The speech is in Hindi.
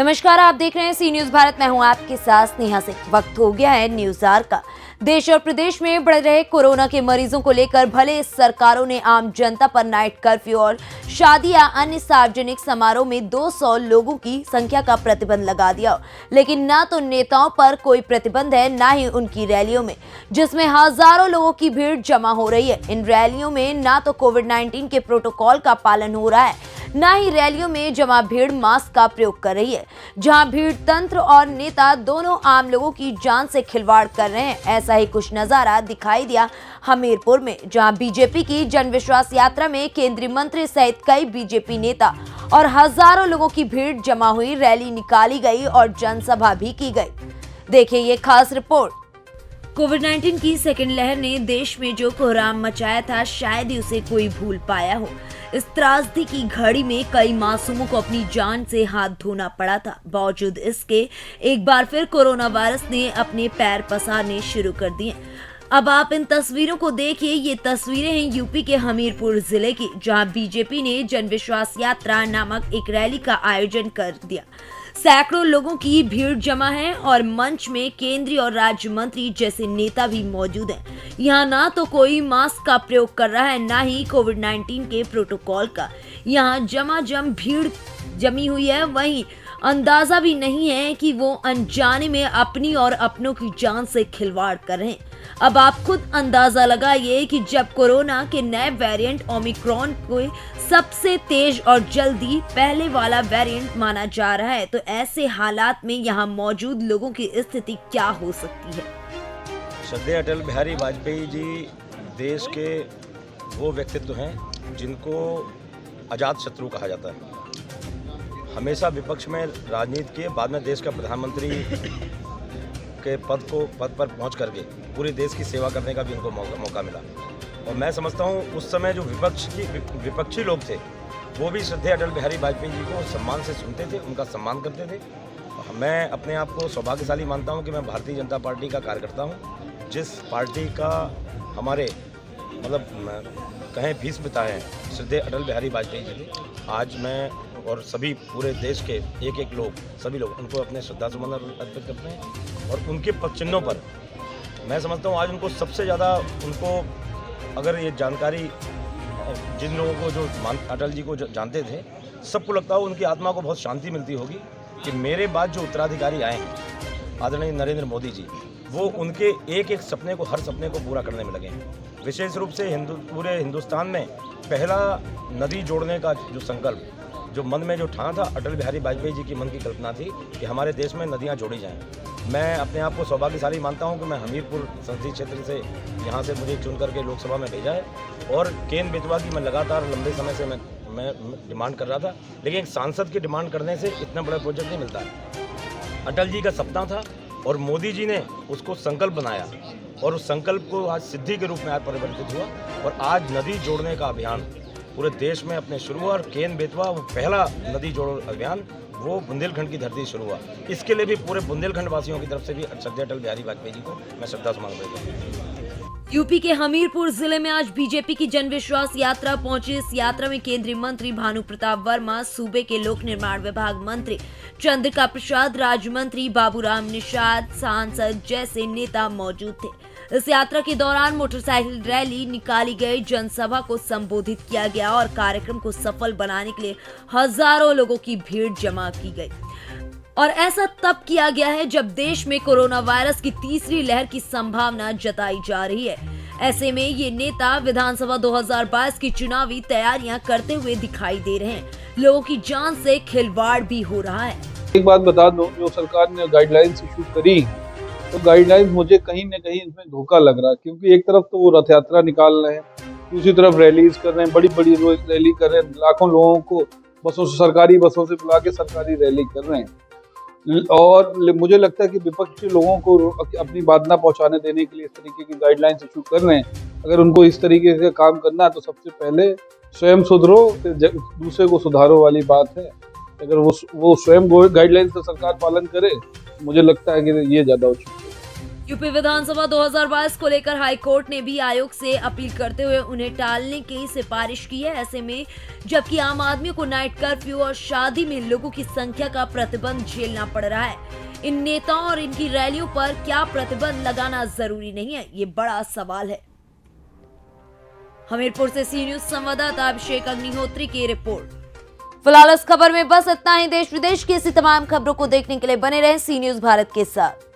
नमस्कार, आप देख रहे हैं सी न्यूज भारत। मैं हूं आपके साथ स्नेहा सिंह। वक्त हो गया है न्यूज आवर का। देश और प्रदेश में बढ़ रहे कोरोना के मरीजों को लेकर भले सरकारों ने आम जनता पर नाइट कर्फ्यू और शादी या अन्य सार्वजनिक समारोह में 200 लोगों की संख्या का प्रतिबंध लगा दिया, लेकिन ना तो नेताओं पर कोई प्रतिबंध है, ना ही उनकी रैलियों में, जिसमें हजारों लोगों की भीड़ जमा हो रही है। इन रैलियों में ना तो कोविड-19 के प्रोटोकॉल का पालन हो रहा है, ना ही रैलियों में जमा भीड़ मास्क का प्रयोग कर रही है। जहां भीड़ तंत्र और नेता दोनों आम लोगों की जान से खिलवाड़ कर रहे हैं, ऐसा ही कुछ नजारा दिखाई दिया हमीरपुर में, जहां बीजेपी की जन विश्वास यात्रा में केंद्रीय मंत्री सहित कई बीजेपी नेता और हजारों लोगों की भीड़ जमा हुई। रैली निकाली गई और जनसभा भी की गई। देखिए ये खास रिपोर्ट। कोविड-19 की सेकेंड लहर ने देश में जो कोहराम मचाया था, शायद ही उसे कोई भूल पाया हो। इस त्रासदी की घड़ी में कई मासूमों को अपनी जान से हाथ धोना पड़ा था। बावजूद इसके एक बार फिर कोरोना वायरस ने अपने पैर पसारने शुरू कर दिए। अब आप इन तस्वीरों को देखिए। ये तस्वीरें हैं यूपी के हमीरपुर जिले की, जहां बीजेपी ने जन विश्वास यात्रा नामक एक रैली का आयोजन कर दिया। सैकड़ों लोगों की भीड़ जमा है और मंच में केंद्रीय और राज्य मंत्री जैसे नेता भी मौजूद हैं। यहाँ ना तो कोई मास्क का प्रयोग कर रहा है, ना ही कोविड-19 के प्रोटोकॉल का। यहाँ भीड़ जमी हुई है। वहीं अंदाजा भी नहीं है कि वो अनजाने में अपनी और अपनों की जान से खिलवाड़ कर रहे हैं। अब आप खुद अंदाजा लगाइए कि जब कोरोना के नए वेरिएंट ओमिक्रॉन को सबसे तेज और जल्दी पहले वाला वेरिएंट माना जा रहा है, तो ऐसे हालात में यहाँ मौजूद लोगों की स्थिति क्या हो सकती है। श्रद्धेय अटल बिहारी वाजपेयी जी देश के वो व्यक्तित्व हैं जिनको अजात शत्रु कहा जाता है। हमेशा विपक्ष में राजनीति किए, बाद में देश का प्रधानमंत्री के पद पर पहुंच करके पूरे देश की सेवा करने का भी उनको मौका मिला। और मैं समझता हूं उस समय जो विपक्षी लोग थे, वो भी श्रद्धेय अटल बिहारी वाजपेयी जी को सम्मान से सुनते थे, उनका सम्मान करते थे। मैं अपने आप को सौभाग्यशाली मानता हूं कि मैं भारतीय जनता पार्टी का कार्यकर्ता हूं, जिस पार्टी का हमारे कहें भीष्म पिता हैं श्रद्धेय अटल बिहारी वाजपेयी जी थे। आज मैं और सभी पूरे देश के एक लोग, सभी लोग उनको अपने श्रद्धासुमन अर्पित करते हैं। और उनके पद चिन्हों पर मैं समझता हूँ आज उनको सबसे ज़्यादा, उनको अगर ये जानकारी जिन लोगों को जो अटल जी को जानते थे, सबको लगता हो उनकी आत्मा को बहुत शांति मिलती होगी कि मेरे बाद जो उत्तराधिकारी आए हैं आदरणीय नरेंद्र मोदी जी, वो उनके एक सपने को, हर सपने को पूरा करने में लगे हैं। विशेष रूप से पूरे हिंदुस्तान में पहला नदी जोड़ने का जो संकल्प, जो मन में जो ठाना था, अटल बिहारी वाजपेयी जी की मन की कल्पना थी कि हमारे देश में नदियां जोड़ी जाएं। मैं अपने आप को सौभाग्यशाली मानता हूं कि मैं हमीरपुर संसदीय क्षेत्र से यहां से मुझे चुन करके लोकसभा में भेजा है। और केन बेतवा की मैं लगातार लंबे समय से मैं डिमांड कर रहा था, लेकिन एक सांसद की डिमांड करने से इतना बड़ा प्रोजेक्ट नहीं मिलता है। अटल जी का सपना था और मोदी जी ने उसको संकल्प बनाया और उस संकल्प को आज सिद्धि के रूप में आज परिवर्तित हुआ। और आज नदी जोड़ने का अभियान पूरे देश में अपने शुरू हुआ। और केन बेतवा वो पहला नदी जोड़ो अभियान, वो बुंदेलखंड की धरती शुरू हुआ। इसके लिए भी पूरे बुंदेलखंड वासियों की तरफ से भी श्रद्धेय अटल बिहारी वाजपेयी जी को मैं श्रद्धासुमन अर्पित करता हूं। यूपी के हमीरपुर जिले में आज बीजेपी की जन विश्वास यात्रा पहुंची। इस यात्रा में केंद्रीय मंत्री भानु प्रताप वर्मा, सूबे के लोक निर्माण विभाग मंत्री चंद्रिका प्रसाद, राज्य मंत्री बाबूराम निषाद, सांसद जैसे नेता मौजूद थे। इस यात्रा के दौरान मोटरसाइकिल रैली निकाली गई, जनसभा को संबोधित किया गया और कार्यक्रम को सफल बनाने के लिए हजारों लोगों की भीड़ जमा की गई। और ऐसा तब किया गया है जब देश में कोरोना वायरस की तीसरी लहर की संभावना जताई जा रही है। ऐसे में ये नेता विधानसभा 2022 की चुनावी तैयारियां करते हुए दिखाई दे रहे हैं। लोगों की जान से खिलवाड़ भी हो रहा है। एक बात बता दो, जो सरकार ने गाइडलाइंस इशू करी, तो गाइडलाइंस मुझे कहीं न कहीं इसमें धोखा लग रहा है। क्योंकि एक तरफ तो वो रथ यात्रा निकाल रहे हैं, दूसरी तरफ रैलीज कर रहे हैं, बड़ी बड़ी रैली कर रहे हैं, लाखों लोगों को बसों से, सरकारी बसों से बुला के सरकारी रैली कर रहे हैं। और मुझे लगता है कि विपक्ष के लोगों को अपनी बात ना पहुंचाने देने के लिए इस तरीके की गाइडलाइंस इशू कर रहे हैं। अगर उनको इस तरीके से काम करना है तो सबसे पहले स्वयं सुधरो, फिर दूसरे को सुधारो वाली बात है। अगर वो स्वयं गाइडलाइंस का सरकार पालन करे, मुझे लगता है कि ये ज़्यादा उचित है। यूपी विधानसभा 2022 को लेकर हाई कोर्ट ने भी आयोग से अपील करते हुए उन्हें टालने की सिफारिश की है। ऐसे में जबकि आम आदमी को नाइट कर्फ्यू और शादी में लोगों की संख्या का प्रतिबंध झेलना पड़ रहा है, इन नेताओं और इनकी रैलियों पर क्या प्रतिबंध लगाना जरूरी नहीं है, ये बड़ा सवाल है। हमीरपुर से सी न्यूज संवाददाता अभिषेक अग्निहोत्री की रिपोर्ट। फिलहाल इस खबर में बस इतना ही। देश विदेश की ऐसी तमाम खबरों को देखने के लिए बने रहें सी न्यूज भारत के साथ।